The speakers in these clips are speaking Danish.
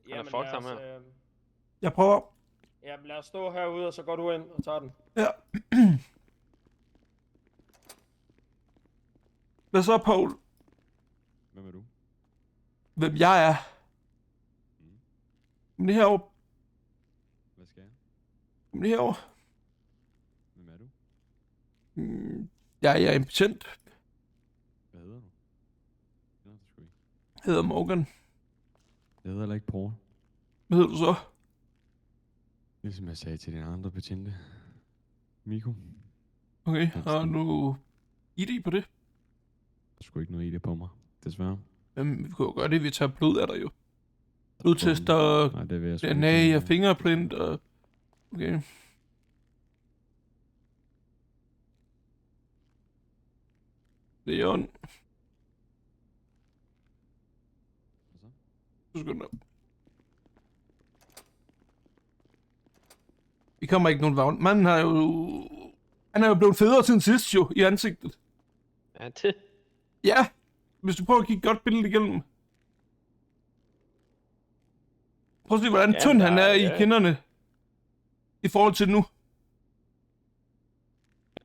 Han er fucked ham her. Jeg prøver. Ja, lad os stå herude, og så går du ind og tager den. Ja. Hvad så, Paul? Hvem er du? Hvem jeg er? Kom lige herovre. Hvad skal jeg? Kom lige herovre. Hvem er du? Jeg er en patient. Hvad hedder du? Jeg sgu ikke. Jeg hedder Morgan. Jeg hedder heller ikke Paul. Hvad hedder du så? Ligesom jeg sagde til dine andre betjente. Miko. Okay, har du ID på det? Der er sgu ikke noget i det på mig, desværre. Jamen, vi kan jo gøre det, vi tager blod af dig jo. Blodtester, Nej, det vil jeg sgu DNA ikke. og fingerprint og... Okay. Leon. Hvad så? Du skal nok. Vi kommer ikke nogen vagn. Manden har jo... Han er jo blevet federe siden sidst jo, i ansigtet. Ja, det. Ja, hvis du prøver at kigge godt billedet igennem. Prøv at se, hvordan tynd han er i kinderne. I forhold til nu.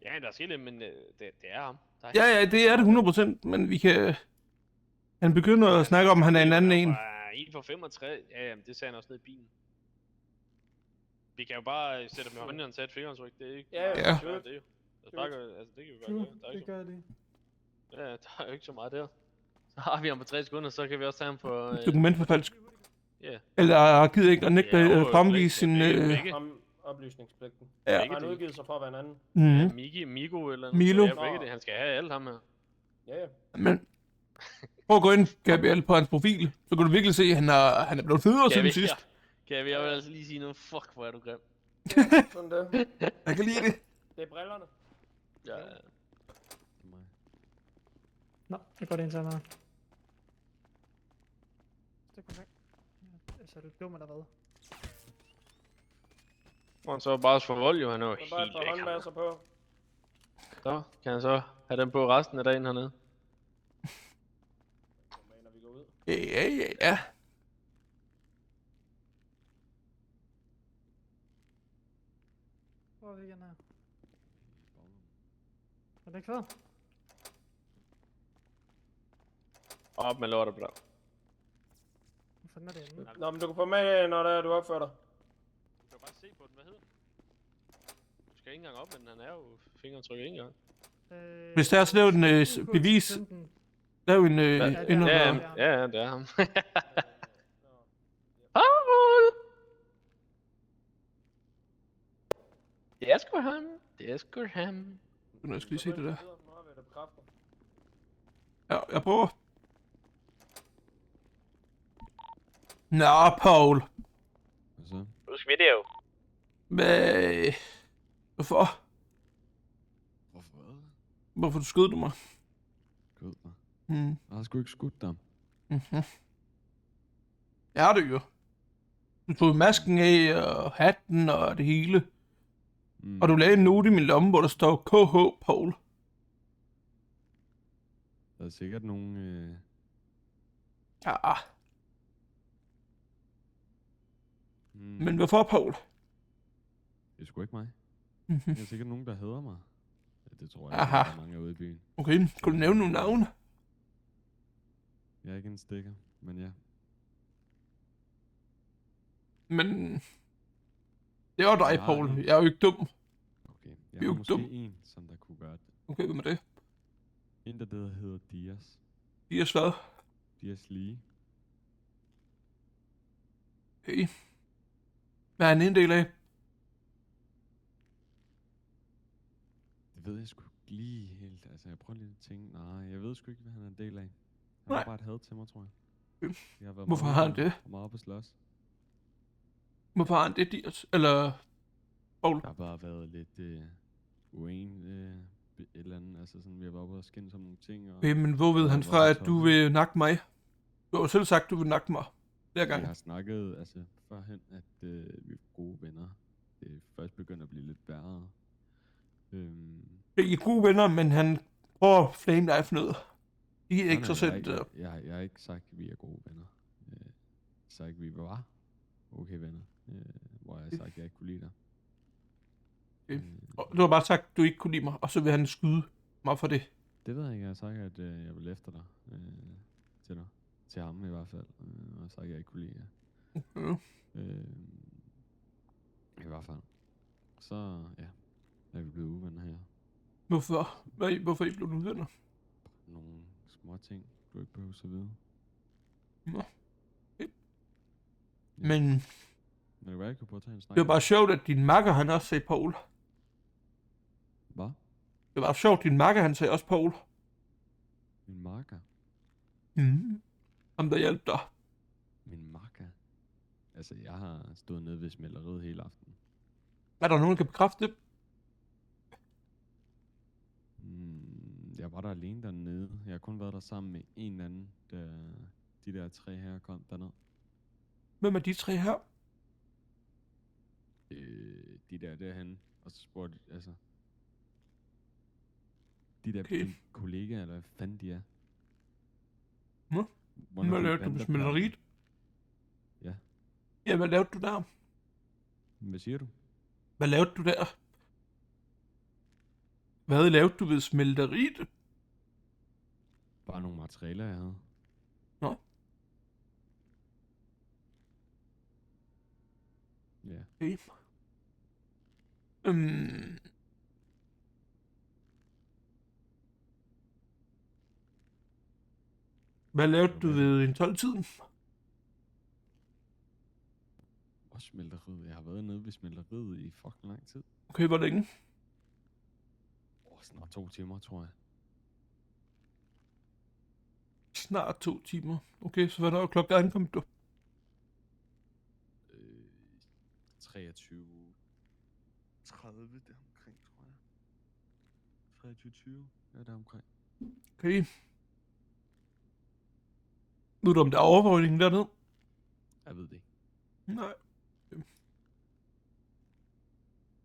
Ja, der er skidt, men det er ham. Ja, det er det 100%, men vi kan... Han begynder at snakke om, at han er en anden en. En for 65. Ja, jamen, det sagde han også ned i bilen. Vi kan jo bare sætte dem i hånden og tage et fingeraftryk. Det er ikke... Ja. Det er jo. Altså, det kan vi godt gøre. Det gør det. Ja, der er jo ikke så meget der. Så har vi ham på 3 sekunder, så kan vi også tage ham på... Dokumentforfalsk. Ja. Eller gider ikke at nægte at fremvise sin... Oplysningspligten. Ja. Har han udgivet sig for at være en anden? Migo eller noget. Milo. Ja, begge det. Han skal have alt ham her. Ja. Men... Prøv at gå ind, Gabriel, på hans profil. Så kan du virkelig se, at han er blevet federe siden sidst. Jeg vil altså lige sige noget. Fuck, hvor er du grim. Sådan der. Jeg kan lide det. Det er brillerne. Ja. Nå, jeg går det ind til mig. Det går væk. Altså, er du dum eller hvad? Og så bare for vold, jo. Han er jo Så bare et helt par væk. håndvasser på. Så kan han så have dem på resten af dagen hernede. Når vi går ud. Ja. Hvor er vi igen her? Er det ikke før? Op med lortet, bro. Hvor fanden er det henne? Nå, men du kan få med, når der, du opfører dig. Du kan bare se på den, hvad hedder den? Du skal ikke engang op, men han er jo fingeraftryk ikke engang. Hvis der er så lavet en bevis... Lav en... Ja, det er ham. Det er sgu ham. Det er sgu ham. Jeg skal lige se det der. Nu har vi det bekræftet. Ja, jeg prøver. Nå, Paul. Hvad så? Husk video. Hvad... Hvorfor? Hvorfor hvad? Hvorfor skød du mig? Skød dig. Hmm. Jeg har sgu ikke skudt dig. Ja, det jo. Du tog masken af, og hatten og det hele. Og du lagde en note i min lomme, hvor der står KH Paul. Der er sikkert nogen... Ja. Men hvorfor, Paul? Det er sgu ikke mig. Mhm. Der er sikkert nogen, der hader mig. Ja, det tror jeg, Aha. der er mange ude i byen. Okay, kunne du nævne nogle navne? Jeg er ikke en stikker, men ja. Men... Det var dig, Nej. Paul. Jeg er jo ikke dum. Okay, jeg Vi er har jo måske dum. en, som der kunne gøre det. Okay, hvem er det? En, der hedder Dias. Dias hvad? Dias Lee. Hey. Hvad er han en del af? Det ved jeg sgu ikke lige helt. Altså, jeg prøver lige at tænke. Nej, jeg ved sgu ikke, hvad han er en del af. Han Nej. har bare et had til mig, tror jeg. Jeg har været Hvorfor meget har han ude det? og meget op at slås. Hvorfor har han det, Dias? Eller... Paul? Der har bare været lidt et eller andet. Altså sådan, vi har været oppe og skændes om nogle ting. Og Okay, men hvor ved han fra, at du vil nakke mig? Du har jo selv sagt, at du vil nakke mig. Flere gange. Jeg har snakket, altså førhen, at vi er gode venner. Det er først begyndt at blive lidt værre. I er gode venner, men han prøver at flame dig for noget. I er ikke så jeg, selv... jeg har ikke sagt, at vi er gode venner. så ikke vi var okay venner. Hvor jeg sagde, at jeg ikke kunne lide dig. Okay. Og du har bare sagt, at du ikke kunne lide mig, og så vil han skyde mig for det. Det ved jeg ikke. Jeg har sagt, at jeg vil efter dig. Til dig. Til ham i hvert fald. Og jeg sagde, at jeg ikke kunne lide jer. Okay. I hvert fald. Så ja, er vi blevet uvenner her. Hvorfor? Hvorfor I blev uvenner? Nogle små ting, du ikke behøver at vide. Nå. Okay. Ja. Men Men det kan være, jeg kunne prøve at tage en snak. det var bare sjovt, at din makker, han også sagde Paul. Hvad? Det var sjovt, din makker, han sagde også Paul. Min marker? Ham, der hjalp dig. Min marker? Altså, jeg har stået nede ved smelteriet hele aftenen. Er der nogen, der kan bekræfte det? Jeg var der alene dernede. Jeg har kun været der sammen med en anden, da de der 3 her kom derned. Hvem er de 3 her? De der derhen. Og så spurgte altså... De der Okay. kollegaer, eller hvad fanden de er. Nå. Hvad lavede du på smelteriet? Ja. Ja, hvad lavede du der? Hvad siger du? Hvad lavede du der? Hvad lavede du ved smelteriet? Bare nogle materialer, jeg havde. Nå. Ja. Okay. Hvad lavede du ved en 12-tiden? Og smelteriet. Jeg har været nede ved smelteriet i fucking lang tid. Okay, hvor længe? Snart 2 timer, tror jeg. Snart 2 timer. Okay, så hvornår klokken ankom du? 23... 30 deromkring, tror jeg. 23-20. Ja, deromkring. Okay. Ved du, om der er overvågning dernede? Jeg ved det ikke. Nej. Okay.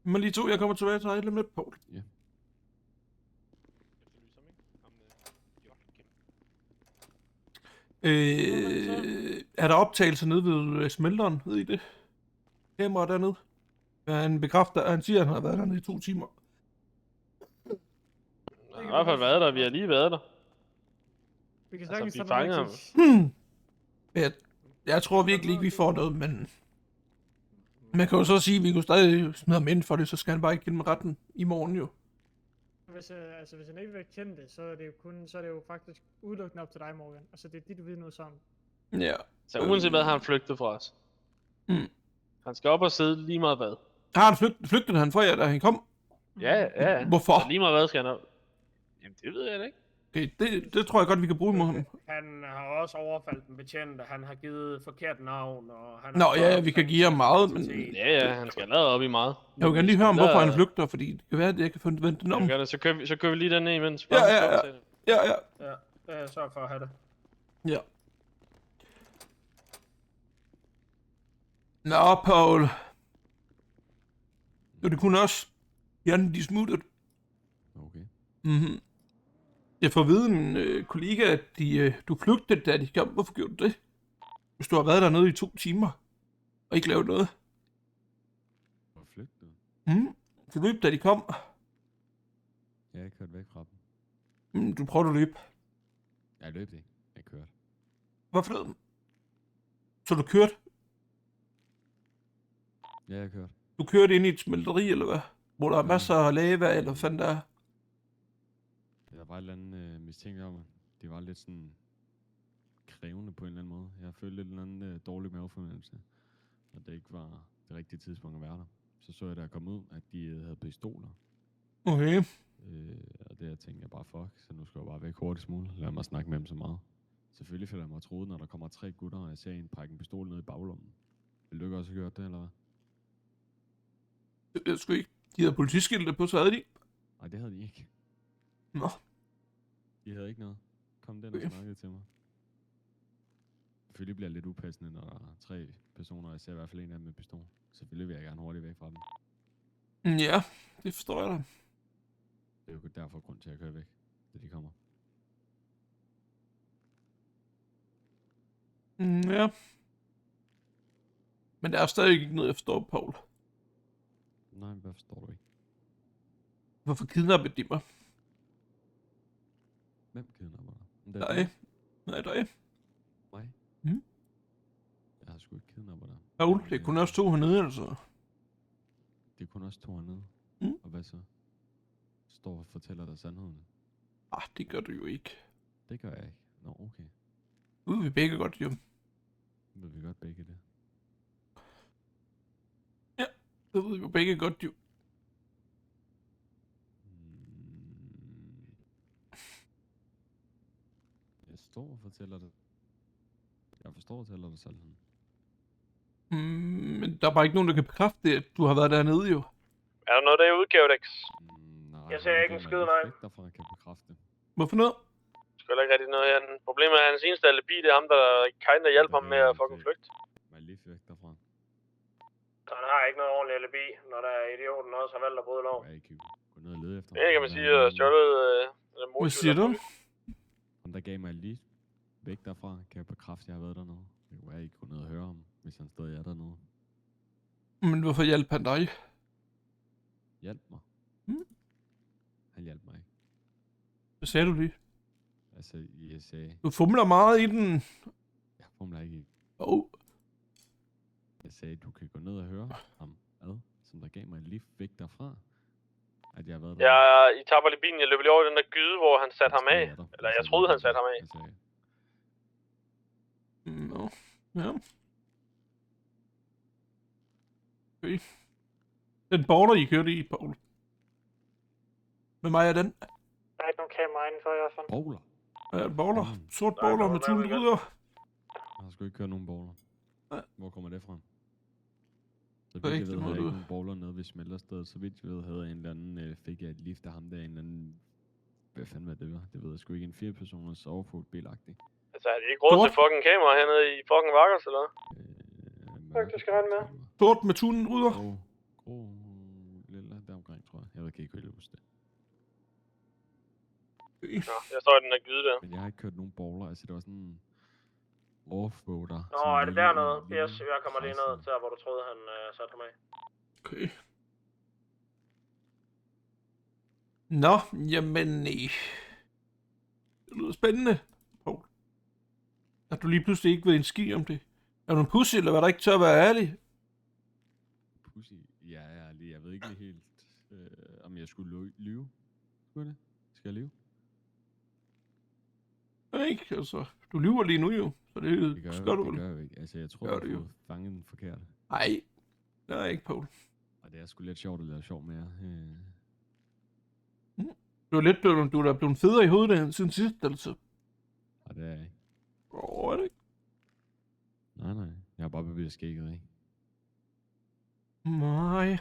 Men lige to, jeg kommer tilbage til dig lige lidt, Paul. Ja. Er der optagelser nede ved smelteren? Ved I det? Kamera dernede? Han bekræfter, han siger, at han har været dernede i 2 timer. Jeg har i hvert fald været der. Vi har lige været der. Vi kan Altså, sagtens vi tage fanger noget ham. Jeg tror virkelig ikke, vi får noget, men... Man kan jo så sige, at vi kunne stadig smide ham ind for det, så skal han bare ikke gennem retten i morgen jo. Hvis han ikke vil kende det, så er det jo så er det jo faktisk udelukkende op til dig, Morgan. Altså det er dit viden ud sammen. Ja. Så uanset hvad har han flygtet fra os. Han skal op og sidde lige meget hvad. Har han flygtet han fra jer, da han kom? Ja. Hvorfor? Så lige meget hvad skal han op. Jamen det ved jeg da ikke. Okay, det tror jeg godt, vi kan bruge mod ham. Han har også overfaldt en betjent, og han har givet forkert navn, og han Nå, har ja, vi kan give ham meget, men... Ja, han skal lade op i meget. Jeg vil gerne lige høre om, hvorfor han flygter, fordi det kan være, at jeg kan vente den om. Så kører vi lige den ned imens. Ja. Ja, jeg sørger for at have det. Ja. Nå, Paul. Jo, det kunne også. Jan, de smuttede. Okay. Jeg får at vide min kollega, at du flygtede, da de kom. Hvorfor gjorde du det? Hvis du har været dernede i 2 timer, og ikke lavet noget. Hvor flygtede? Du løb, da de kom. Jeg har ikke kørt væk fra dem. Du prøvede at løbe. Jeg løb ikke. Jeg kørte. Hvorfor det? Så du kørte? Ja, jeg kørte. Du kørte ind i et smelteri, eller hvad? Hvor der er masser af lava, eller hvad fanden der er? Der var et eller andet mistænkt om, at det var lidt sådan krævende på en eller anden måde. Jeg følte lidt en eller anden dårlig mavefornemmelse, at det ikke var det rigtige tidspunkt at være der. Så jeg, da jeg kom ud, at de havde pistoler. Okay. Og det tænkte jeg bare, fuck, så nu skal jeg bare væk hurtigst muligt. Lad mig snakke med dem så meget. Selvfølgelig føler jeg mig troet, når der kommer 3 gutter, og jeg ser en pakke en pistol ned i baglommen. Vil du ikke også have gjort det, eller hvad? Jeg sgu ikke. De havde politiskilte på, så havde de. Nej, det havde de ikke. Nå. De havde ikke noget. Kom den og snakkede til mig. Selvfølgelig bliver jeg lidt upassende, når der er 3 personer, jeg ser i hvert fald en af dem med pistol. Selvfølgelig vil jeg gerne hurtigt væk fra dem. Ja, det forstår jeg da. Det er jo derfor grund til at køre væk, da de kommer. Ja. Men der er stadig ikke noget, jeg forstår, Paul. Nej, men hvad forstår du ikke? Hvorfor kidnappede de mig? Hvem kidnapper dig? Men det er Dig. Nej, dig. mig. Mm. Jeg har sgu ikke kidnappet dig. Paul, det er kun også 2 hernede, altså. Det er kun også 2 hernede. Mm. Og hvad så? Står og fortæller dig sandheden. Det gør du jo ikke. Det gør jeg ikke. Nå, okay. Nu er vi begge godt, jo. Ved vi godt begge det. Det ved vi jo begge godt, jo. Jeg står og fortæller det. Jeg forstår og fortæller dig sandheden. Men der er bare ikke nogen, der kan bekræfte det, at du har været dernede, jo. Er der noget, der er udgavet, Dex? Nej, Jeg ser ikke en skid, nej. Derfra kan bekræfte det. Hvorfor noget? Skal heller ikke rigtig noget her. Problemet er, at hans eneste alibi, det er ham, der kinda hjælper ham med at fucking flygte. Må jeg lige væk derfra? Han har ikke noget ordentligt alibi, når der er idioten også har valgt at bryde loven. Jeg ikke gå ned og lede efter. Det kan man sige, at stjålet Hvad siger du? Ham der gav mig lige væk derfra, kan jeg bekræfte, at jeg har været dernede. Det kunne være, at I kunne ned og høre ham, hvis han stadig er dernede. Men hvorfor hjalp han dig? Hjælp mig. Hmm? Han hjalp mig ikke. Hvad sagde du lige? Altså, jeg sagde, Du fumler meget i den. jeg fumler ikke i. Jeg sagde, du kan gå ned og høre ham ad, som der gav mig lige væk derfra. At jeg har været der. Ja, I tapper lige bilen. Jeg løber lige over den der gyde, hvor han satte ham af. Eller jeg troede, han satte ham af. Jeg sagde, Nå. Ja. Okay. Den border, I kørte i, Paul. Med mig er den. Der er ikke nogen kamera indenfor i hvert fald. bowler. Ja, en border. Sort Der er border nogen, med der tusind vil gerne. ruder. Jeg har sgu ikke kørt nogen bowler. Nej. Hvor kommer det fra? Så Det er vidt ikke jeg ved, det, havde jeg må ikke du- nogen bowler nede ved Smeltersted. Så vidt jeg ved, havde jeg en eller anden, fik jeg et lift af ham der, en eller anden, hvad fanden var det var? Det ved jeg sgu ikke, en 4-personers overfod-bilagtig. Altså, har de ikke råd til fucking kamera hernede i fucking Vakkers, eller? Faktisk regne med. Sort med tusind ruder. Grå, lille, deromkring, tror jeg. Jeg ved ikke helt huske det. Nå, jeg står i den der gyde der. Men jeg har ikke kørt nogen bowler, altså det var sådan en offroader. Nå, er det dernede? Yes, jeg kommer lige ned til, hvor du troede, han satte ham af. Okay. Nå, jamen det lyder spændende, Paul. At du lige pludselig ikke ved en ski om det. Er du en pussy, eller var der ikke tør at være ærlig? Pussy. Ja, jeg ved ikke lige helt, om jeg skulle lyve. Skulle jeg det? Skal jeg lyve? Nej, ikke, altså. Du lyver lige nu jo, så det Det gør du det vel. gør jeg jo ikke. Altså, jeg tror, Gør jeg du har jo. fået fanget den forkerte. Nej, det er ikke, Paul. Og det er sgu lidt sjovt at lave sjov med jer. Du er lidt blevet, du er da blevet federe i hovedet end siden sidst, altså. Og det er jeg ikke. Er det ikke? Nej. Jeg har bare bevæget skægget, ikke? Nej.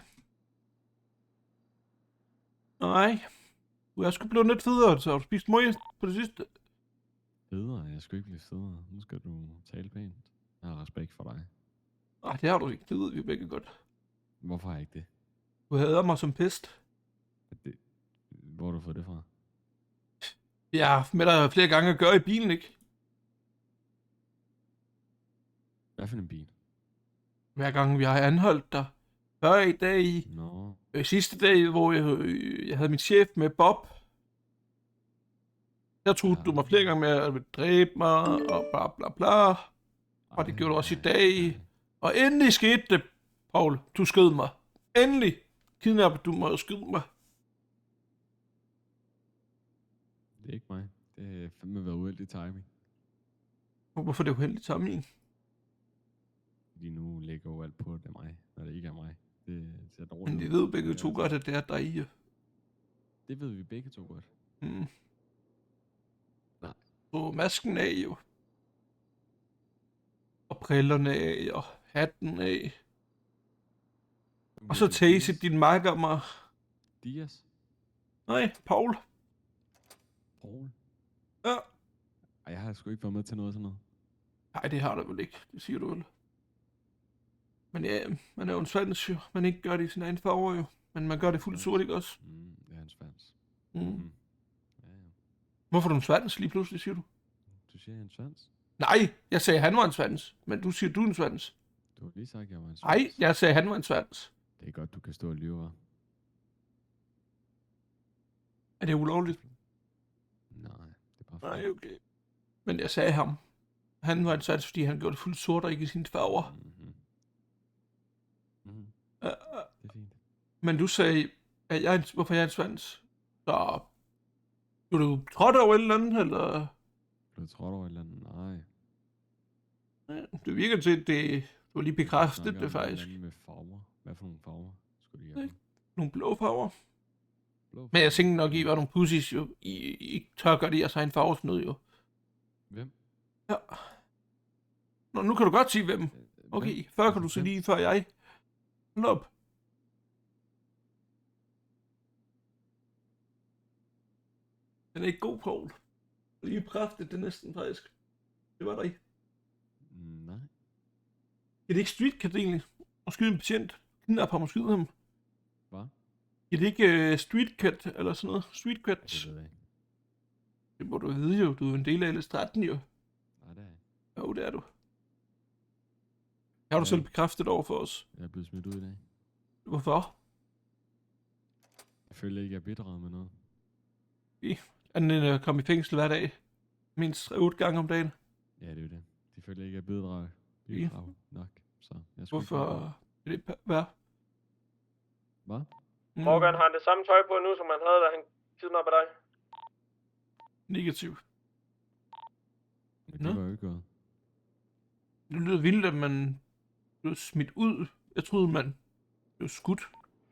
Du er sgu blevet lidt federe, så har du spist møg på det sidste. Federe? Jeg skal ikke blive federe. Nu skal du tale pænt. Jeg har respekt for dig. Nej, det har du ikke. Det ved vi begge godt. Hvorfor har jeg ikke det? Du hader mig som pest. Hvor har du fået det fra? Jeg har haft med dig flere gange at gøre i bilen, ikke? Hvad for en bil? Hver gang vi har anholdt dig. Før i dag, Nå. sidste dag, hvor jeg havde min chef med Bob. Der truede du mig flere gange med at ville dræbe mig, og bla bla bla. Og det gjorde du også i dag. Og endelig skete det, Paul. Du skød mig. Endelig kidnappede du mig og skød mig. Det er ikke mig. Det er fandme været uheldig timing. Hvorfor er det uheldigt timing? Fordi nu lægger jo alt på, at det er mig, når det ikke er mig. Det ser dårligt Men vi ud. ved begge Det er to altså- godt, at det er dig. Det ved vi begge to godt. Mm. Nej. Så masken af jo. Og brillerne af, og hatten af. Og så tase din makker mig. Dias. Nej, Paul. Paul. Ja. Ej, jeg har sgu ikke været med til noget sådan noget. Nej, det har du vel ikke. Det siger du vel. Men ja, man er jo en svans jo. Man ikke gør det i sin egen farver jo. Men man gør det fuldt sort, ikke også? Det er en svans. Mm. Ja, ja. Hvorfor er du en svans lige pludselig, siger du? Du siger, jeg er en svans? Nej, jeg sagde, han var en svans. Men du siger, du er en svans. Du har lige sagt, at jeg var en Nej, svans. jeg sagde, han var en svans. Det er godt, du kan stå og lyve, hva'? Er det ulovligt? Nej, det er bare Nej, okay. Men jeg sagde ham. Han var en svans, fordi han gjorde det fuldt sort og ikke i sine farver. Mhm. Mhm. Uh, Det er fint. men du sagde, at hvorfor jeg er en svans. Så... Blev du trådt over et eller andet, eller... Blev du trådt over et eller andet? Nej. Ja, det virker til, at det... Du har lige bekræftet Snakker det om faktisk. et eller andet med farver. Hvad for nogle farver skulle de have? Ikke? Nogle blå farver. Blå Men jeg farver? tænker nok, I var nogle pussies jo. I tør gøre det i jeres egen farve sådan noget jo. Hvem? Ja. Nå, nu kan du godt sige hvem. Hvem? Okay, før kan du sige Hvem? lige før jeg. Hold op. Den er ikke god, Paul. Lige bekræftet det næsten faktisk. Det var der ikke. Nej. Er det ikke street cat egentlig? At skyde en patient? Kidnap ham og skyde ham? Hvad? Er det ikke street cat eller sådan noget? Street Ja, cat? det ved jeg ikke. Det må du vide jo. Du er en del af LS13 jo. Nej, det er jeg ikke. Jo, det er du. Jeg har du Ja. selv bekræftet over for os. Jeg er blevet smidt ud i dag. Hvorfor? Jeg føler ikke, jeg er bidraget med noget. Anden end at komme i fængsel hver dag. Mindst 8 gange om dagen. Ja, det er jo det. De føler ikke, jeg er bidraget nok. Så jeg skulle ikke gøre Hvorfor vil det være? Hvad? Morgan har han det samme tøj på nu, som han havde, da han kidnappede dig. Negativ. Men Nå. det var jo ikke godt. Det lyder vildt, at man blev smidt ud. Jeg troede, man blev skudt.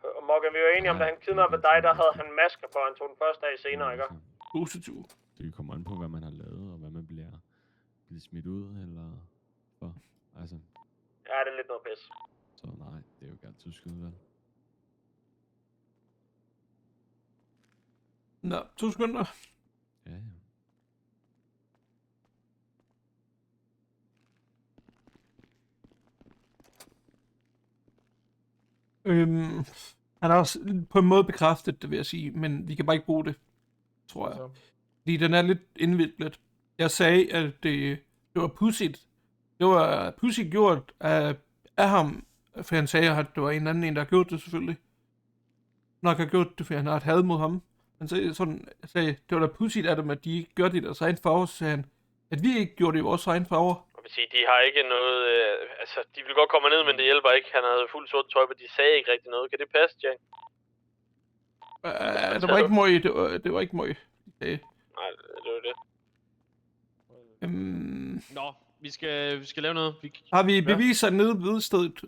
Og Morgan, vi var enige om, da han kidnappede dig, der havde han masker på. Han tog den første dag senere, ikke? Positiv. Det kommer an på, hvad man har lavet, og hvad man bliver smidt ud, eller hvad. Altså, Ja, det er lidt noget pis. så nej, det er jo ikke altid skyde, vel? Nå, 2 sekunder. Ja, ja. Han har også på en måde bekræftet det, vil jeg sige, men vi kan bare ikke bruge det, tror jeg. Så. Fordi den er lidt indviklet. Jeg sagde, at det var pudsigt. Det var pudsigt gjort af ham, for han sagde, at det var en anden, der har gjort det selvfølgelig. Nok har gjort det, for han har et had mod ham. Han sagde, det var da pudsigt af dem, at de ikke gør det i deres egen farver, så sagde han, at vi ikke gjorde det i vores egen farver. Jeg vil sige, de har ikke noget... altså, de vil godt komme ned, men det hjælper ikke. Han havde fuldt sort tøj, men de sagde ikke rigtig noget. Kan det passe, Jack? Det var ikke møg, det var ikke møg. Okay. Nej, det var det. Nå, vi skal lave noget. Har vi beviser nede ved stedet?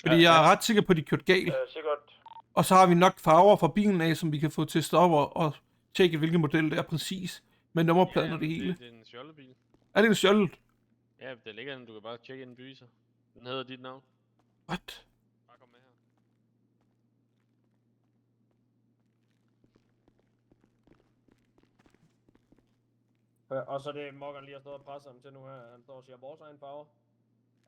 Fordi jeg er ret sikker på, at de kørte galt. Sikkert. Og så har vi nok farver fra bilen af, som vi kan få testet op og tjekke, hvilken model det er præcis. Med nummerpladen og det hele. Det er en stjålebil. Er det en stjålet? Ja, det ligger den. Du kan bare tjekke den beviser. Den hedder dit navn. What? Bare kom med her. Og så det Morgan lige har stået og presset ham til nu her. Han står og siger, vores egen farve.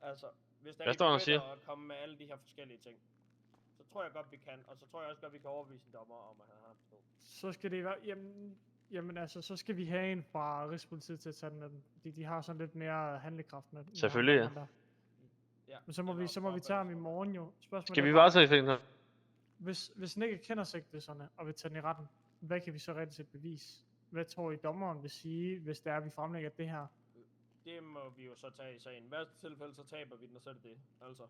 Altså, hvis der Hvad ikke står han og siger? at komme med alle de her forskellige ting, så tror jeg godt, vi kan. Og så tror jeg også godt, vi kan overbevise en dommer om, at han har en pistol. Så skal det være... Jamen altså, så skal vi have en fra Rigspolitiet til at tage den med dem. Fordi de har sådan lidt mere handlekraft med den. Selvfølgelig, ja. Ja, Men så må vi tage ham i morgen jo. Spørgsmålet Skal er vi bare, bare tage i fængsel? Hvis Nick kender sigtelserne og vil tage den i retten, hvad kan vi så rigtig til bevis? Hvad tror I dommeren vil sige, hvis det er, vi fremlægger det her? det må vi jo så tage i sagen. I hvert tilfælde, så taber vi den, og så er det det. Altså.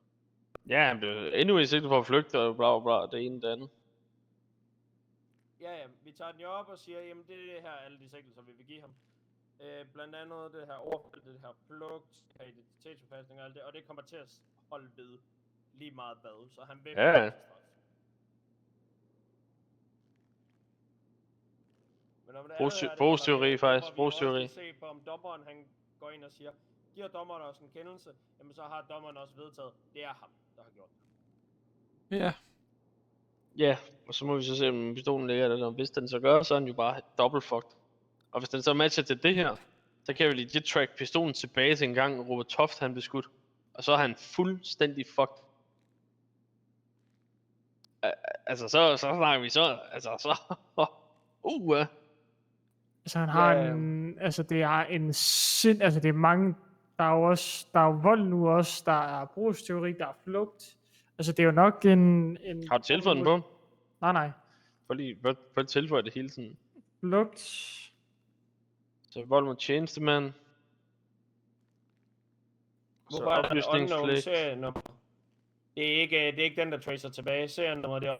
Ja, han blev endnu i sigtet for at flygte, og bla bla bla, det ene det andet. Ja, vi tager den jo op og siger, jamen det er det her, alle de sigtelser, vi vil give ham. Blandt andet det her overfald, det her flugt, det her identitetsforfalskning og alt det, og det kommer til at holde ved lige meget hvad, så han vil Ja. Brugsteori faktisk, brugsteori. Se på, om dommeren han går ind og siger, giver dommeren også en kendelse, jamen så har dommeren også vedtaget, det er ham, der har gjort det. Ja. Ja, og så må vi så se, om pistolen ligger der, og hvis den så gør, så er den jo bare double fucked. Og hvis den så matcher til det her, så kan vi legit track pistolen tilbage til en gang, Robert Toft han blev skudt. Og så er han fuldstændig fucked. Altså, så snakker vi så, altså, så... Altså han har Ja. en, altså det er en sind, altså det er mange Der er jo vold nu også, der er brugsteori, der er flugt. Altså, det er jo nok en Har du tilføjet den på? Nej. Prøv lige at tilføje det hele tiden. Flugt. Så vold mod tjenestemand. Så Hvorfor er der et unknown oplysningspligt. serienummer? Det er ikke den, der tracer tilbage. Serienummer, det er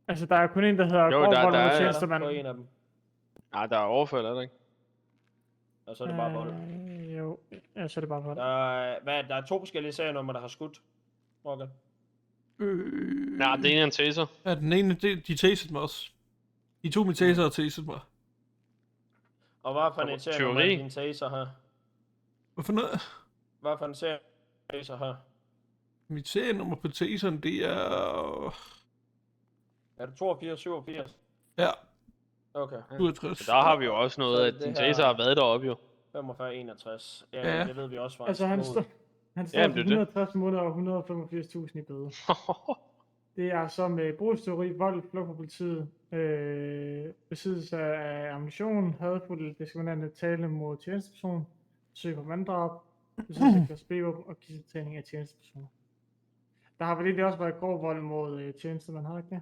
Altså, der er kun en, der hedder Jo, grov der vold mod er- tjenestemand. på en af dem. Nej, der er overfald, er der ikke? Og så er det bare vold. Jo, ja, så er det bare vold. Der er 2 forskellige serienummer, der har skudt. Morgan. Nej, det ene er en taser. Ja, den ene, de tasede mig også. De tog min taser og tasede mig. Og hvad for Der var en serienummer er teori. din taser her? Hvorfor noget? Hvad for en taser her? Mit serienummer på taseren, det er... Er det 82, 87? Ja, Okay. 67. Der har vi jo også Så noget, er at det din det her- taser har været deroppe jo. 45, 61. Ja, Ja. det ved vi også faktisk. Altså, han Mod- står Jamen, for det er det. 160 måneder og 185.000 i bøde. Det er så med brugsteori, vold, flugt fra politiet, besiddelse af ammunition, hadfuld, diskriminerende tale mod tjenesteperson, forsøg på manddrab, besiddelse af klasse B-våben og gidseltagning af tjenestepersoner. Der har vel egentlig også været grov vold mod tjenestemand, har det ikke det?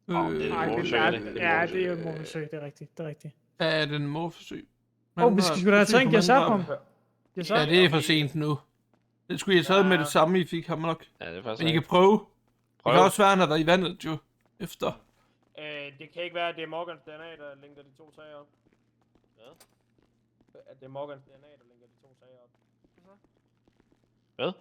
det er Nej, mordforsøg, det er det ikke? ja, det er jo et mordforsøg, det er rigtigt, det er rigtigt. Ja, den mordforsøg. Vi skal sgu da have taget en Gesapom. Ja, det er for sent nu. Det skulle jeg have taget med det samme, I fik ham nok. Ja, det er faktisk Men I kan rigtigt. prøve. Det Prøv. kan også være, han har været i vandet jo. Efter. Det kan ikke være, at det er Morgans DNA, der linker de 2 sager op. Hvad? At det er Morgans DNA, der linker de 2 sager op. Hvad?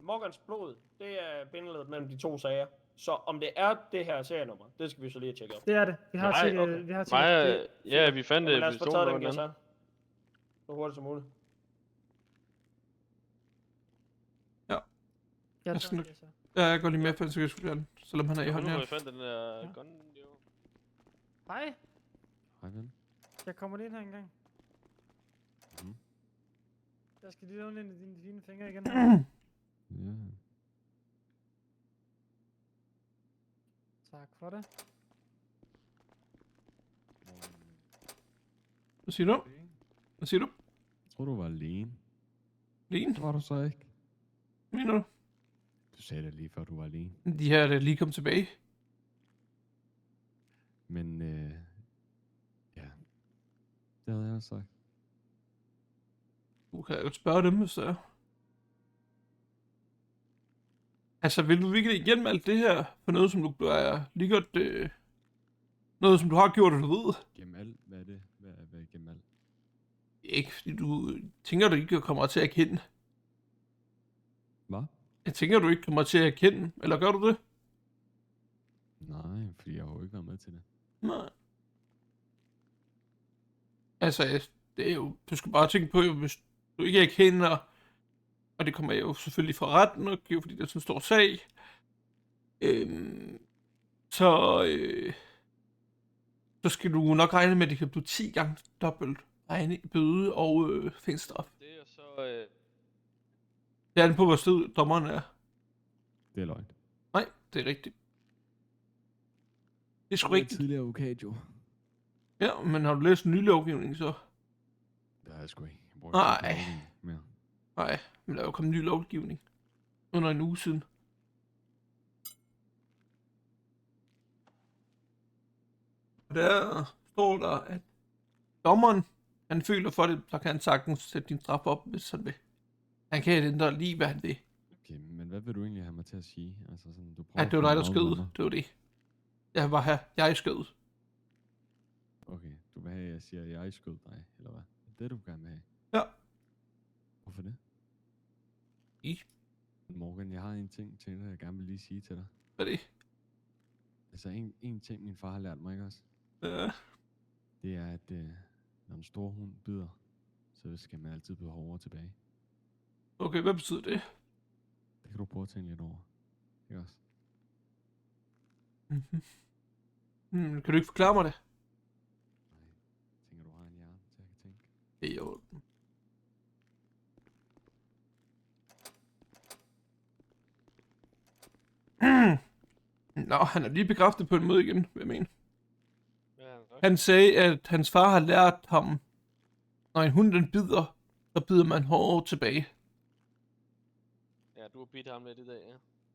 Morgans blod, det er bindeledet mellem de 2 sager. Så om det er det her serienummer, det skal vi så lige tjekke op. Det er det. Vi har Nej, tjekket, okay. vi har tjekket Mig, det. ja, vi fandt Men det lad os få pistolen taget på den, den anden. Gesa. Så hurtigt som muligt. Jeg Jeg tager skal den, nok- Gesa. Ja, jeg går lige med, for så kan jeg sgu gerne. Selvom han er i Nu hånden hvor her. jeg fandt den der Ja. gun, jo. Hej, Hej, ven. jeg kommer lige ind her engang. Mhm. Jeg skal lige låne ind i dine fine fingre igen. her. Ja. Tak for det. Hvad siger du? Hvad siger du? Jeg tror, du var alene. Lene? Det var du så ikke. Hvad mener du? Du sagde det lige før, du var alene. De her er da lige kommet tilbage. Men, ja. Det havde jeg også sagt. Du kan jo spørge dem, hvis det er. Altså, vil du virkelig igennem alt det her for noget, som du er lige godt... noget, som du har gjort, og du ved? Gennem alt, hvad er det? Hvad er gennem alt? Ikke, fordi du tænker, du ikke kommer til at erkende. Hvad? Jeg tænker, du ikke kommer til at erkende, eller gør du det? Nej, fordi jeg har jo ikke været med til det. Nej. Altså, det er jo... Du skal bare tænke på, jo, hvis du ikke erkender, og det kommer jo selvfølgelig fra retten, og jo fordi det er sådan en stor sag, så skal du nok regne med, at det kan blive 10 gange dobbelt regne i bøde og fængselsstraf. Det er så... Det er an på, hvor sted dommeren er. Det er løgn. Nej, det er rigtigt. Det er sgu Jeg er rigtigt. tidligere advokat, jo. Ja, men har du læst en ny lovgivning så? Det har jeg sgu ikke. Jeg bruger Nej. ikke lovgivning mere. Nej, men der er jo kommet en ny lovgivning. Under en uge siden. Og der står der, at dommeren, han føler for det, så kan han sagtens sætte din straf op, hvis han vil. Han kan ændre lige, hvad han vil. Okay, men hvad vil du egentlig have mig til at sige? Altså sådan, du Ja, prøver det var at dig, der få skød. mig med. Det var det. Jeg var her. Jeg skød. Okay, du vil have, at jeg siger, at jeg skød dig, eller hvad? Det er det, du gerne vil have. Ja. Hvorfor det? I? Morgan, jeg har en ting til dig, jeg gerne vil lige sige til dig. Hvad er det? Altså en ting, min far har lært mig, ikke også? Det er, at når en stor hund bider, så skal man altid blive hårdere tilbage. Okay, hvad betyder det? Det kan du prøve at tænke lidt over. Ikke også? Kan du ikke forklare mig det? Nej. Tænker, du har en hjerne til at kan tænke. Det er jo... Nå, han er lige bekræftet på en måde igen, hvad jeg mener. Ja, nok. Han sagde, at hans far har lært ham, når en hund den bider, så bider man hårdere tilbage. Ja, du har bidt ham lidt i dag,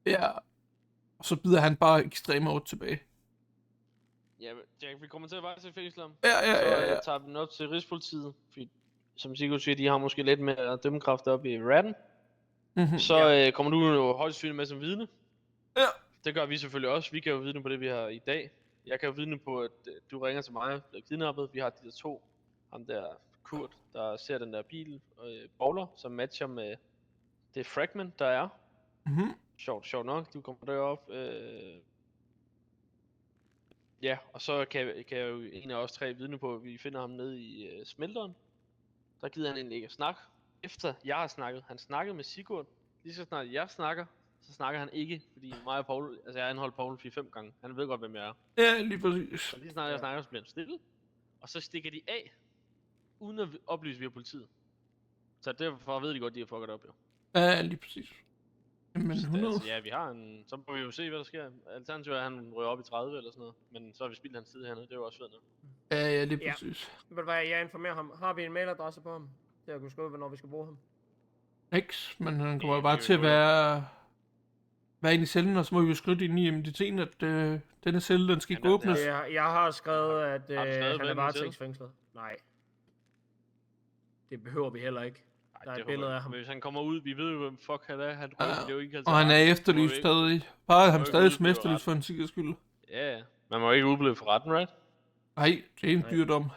ja. Ja, og så bider han bare ekstremt hårdt tilbage. Ja, Jack, vi kommer til at vejse til fængsler. Ja. Så tager vi den op til Rigspolitiet. Fordi, som Sigurd siger, de har måske lidt mere dømmekraft op i ratten. Mm-hmm. Så kommer du jo højst sandsynligt med som vidne. Ja. Det gør vi selvfølgelig også. Vi kan jo vidne på det, vi har i dag. Jeg kan jo vidne på, at du ringer til mig og bliver kidnappet. Vi har de der to. Ham der Kurt, der ser den der bil, bowler, som matcher med det fragment, der er. Mm-hmm. Sjovt nok, du kommer derop. Ja, og så kan jeg jo en af os tre vidne på, at vi finder ham nede i smelteren. Der gider han egentlig ikke at snakke. Efter jeg har snakket, han snakkede med Sigurd. Lige så snart jeg snakker, så snakker han ikke, fordi mig og Paul, altså jeg har anholdt Paul 4-5 gange. Han ved godt, hvem jeg er. Ja, lige præcis. Så lige snart jeg snakker, så bliver han stille. Og så stikker de af, uden at oplyse via politiet. Så derfor ved de godt, de har fucket op, jo. Ja, lige præcis. Men Så 100. altså, ja, vi har en... Så må vi jo se, hvad der sker. Alternativet er, at han ryger op i 30 eller sådan noget. Men så har vi spildt hans tid hernede, det er jo også fedt nok. Ja, lige Ja. præcis. Ved du hvad, jeg informerer ham. Har vi en mailadresse på ham? Det jeg kunne skrive, hvornår vi skal bruge ham. X, men han kommer Ja, bare det er til jo at være inde i cellen, og så må vi jo skrive ind i MDT'en, at denne celle, den skal ikke Han er åbnes. Jeg har skrevet, at Har du skrevet, han er hvem han varetægtsfængslet. Nej. Det behøver vi heller ikke. Ej, Der er det et billede håber jeg. af ham. Hvis han kommer ud, vi ved jo, hvem fuck han er. Han Ja, røg, det er jo ikke Og han er efterlyst stadig. Bare han ikke stadig som udblive efterlyst ret. for en sikkerheds skyld. Ja, man må ikke udblive for retten, right? Nej, det er en Nej. dyrdom.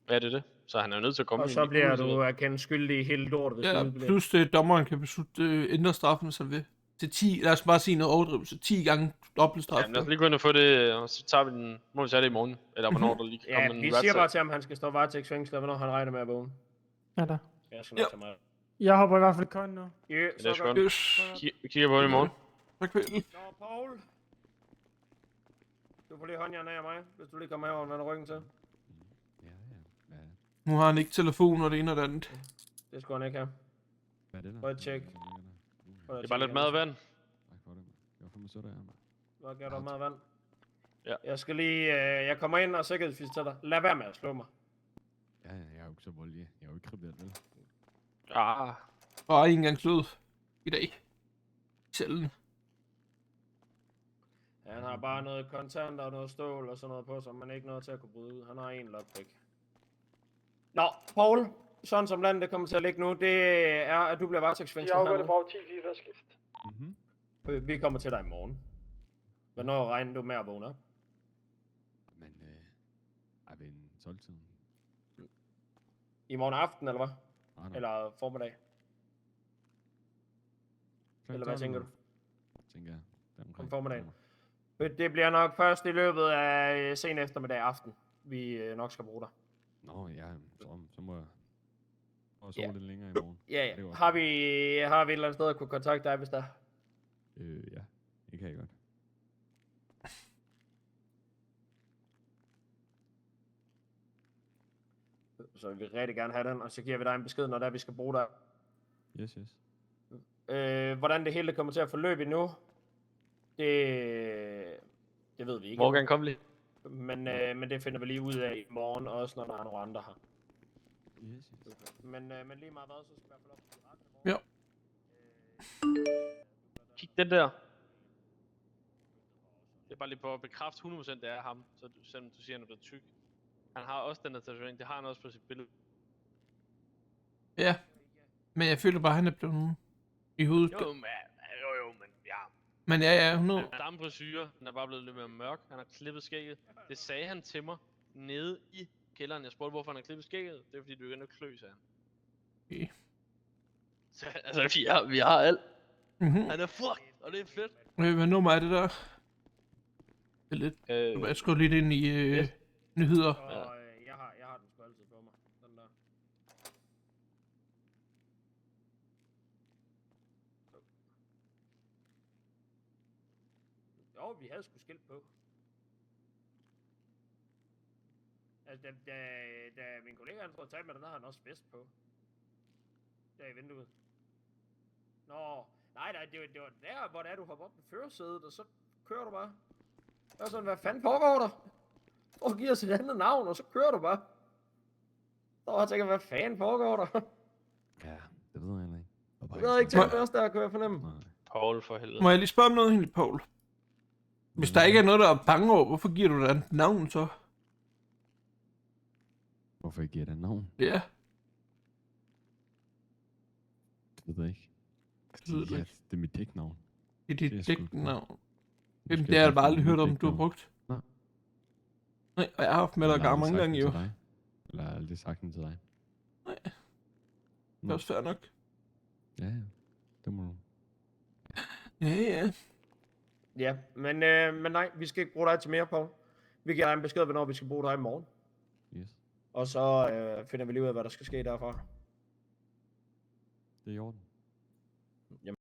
Ja, det er det. Så han er jo nødt til at komme Og i så en bliver ugesid. du erkendt skyldig i hele lortet, hvis Ja, du bliver. plus dommeren kan beslutte ændre straffen sig ved. Til 10, lad os bare sige noget overdrivelse, 10 gange dobbelt straf. Jamen, lad os lige gå ind og få det, og så tager vi den, må vi tage det i morgen. Eller hvornår der lige kan Ja, komme en vi siger bare til ham, at han skal stå varetægtsfængslet, og hvornår han regner med at vågne. Ja da. Jeg skal nok Ja. tage mig. Jeg hopper i hvert fald i køjen nu. Ja, det er så sgu godt. Yes. Vi kigger på det i morgen. Tak for det. Nå, Paul. Du får lige håndjern af mig, hvis du lige kommer herover med ryggen til. Ja. Hvad, Nu har han ikke telefon og det ene og det andet. Det skulle han ikke have. hvad er det der? Prøv at tjekke. Det er bare lidt mad og vand. Tak for det, mand. Det var fandme sødt af jer, mand. Hvad gør du meget vand? Ja. Jeg skal lige, jeg kommer ind og sikkerhedsvisiterer dig. Lad være med at slå mig. Ja, jeg er jo ikke så voldelig. Jeg er jo ikke kriblet, vel? Ah, Bare en gang slået i dag. Sjældent. Ja, han har bare noget kontant og noget stål og sådan noget på, så man ikke noget til at kunne bryde ud. Han har en lockpick. Nå, Paul. Sådan som landet det kommer til at ligge nu, det er, at du bliver varetægtsfængslet hernede. på 10 lige skift. Mhm. Vi kommer til dig i morgen. Hvornår regner du med at vågne op? Men, ved en 12-tiden. I morgen aften, eller hvad? Nej. Eller formiddag? Eller hvad tænker du? Tænker jeg. Om formiddagen. Det bliver nok først i løbet af sen eftermiddag aften, vi nok skal bruge dig. Nå, ja, så må jeg sove Ja. lidt længere i morgen. Ja, Det er ja. godt. Har vi et eller andet sted at kunne kontakte dig, hvis der er? Ja, det kan jeg godt. Så vi vil rigtig gerne have den, og så giver vi dig en besked, når der vi skal bruge dig. Yes. Hvordan det hele kommer til at forløbe nu, det ved vi ikke. Morgan, kom lige. Men det finder vi lige ud af i morgen, også når der er nogle andre her. Yes. Men lige meget hvad, så skal vi i hvert fald op til retten i Ja. morgen. Kig den der. Det er bare lige på at bekræfte 100% det er ham, så selvom du siger, at han er blevet tyk. Han har også den der tatovering, det har han også på sit billede. Ja. Men jeg føler bare, at han er blevet i hovedet. Jo, men ja. Men ja, 100. Samme frisyre, den er bare blevet lidt mere mørk. Han har klippet skægget. Det sagde han til mig nede i kælderen. Jeg spurgte, hvorfor han har klippet skægget. Det er fordi, du begynder at klø, sagde han. Okay. Så, altså, vi har alt. Mhm. Han er fucked, og det er fedt. Hvad nummer er det der? Det er lidt. Jeg skal lige ind i nyheder. Og jeg har den sgu altid på mig. Den der. Jo, vi havde sgu skilt på. Altså, da min kollega han troede at tage med den, havde han også vest på. Der i vinduet. Nå, nej, det var der, hvor det er, du hopper op i førersædet, og så kører du bare. Det var sådan, hvad fanden foregår der? Og giver os et andet navn, og så kører du bare. Så jeg tænker, hvad fanden foregår der? Du ved ikke til at os der, kan jeg fornemme. Nej. Paul for helvede. Må jeg lige spørge om noget, egentlig, Paul? Hvis der ikke er noget, der er bange over, hvorfor giver du dig et navn så? Hvorfor jeg giver dig navn? Ja, Det ved jeg ikke. det ved du Ja, ikke. det er mit dæknavn. Det er Det er dit sgu ikke dæknavn. Nu Jamen, skal det har jeg bare bare aldrig finde hørt mit om, du har dæknavn. brugt. Nej. Nej, og jeg har haft med dig Eller har mange jeg gange sagt jo. den til dig? Eller har jeg aldrig sagt den til dig? Det er også fair nok. Ja, ja. Det må du. Ja, ja. Ja, men nej, vi skal ikke bruge dig til mere, Paul. Vi giver dig en besked, hvornår vi skal bruge dig i morgen. Yes. Og så finder vi lige ud af, hvad der skal ske derfra. Det er i orden.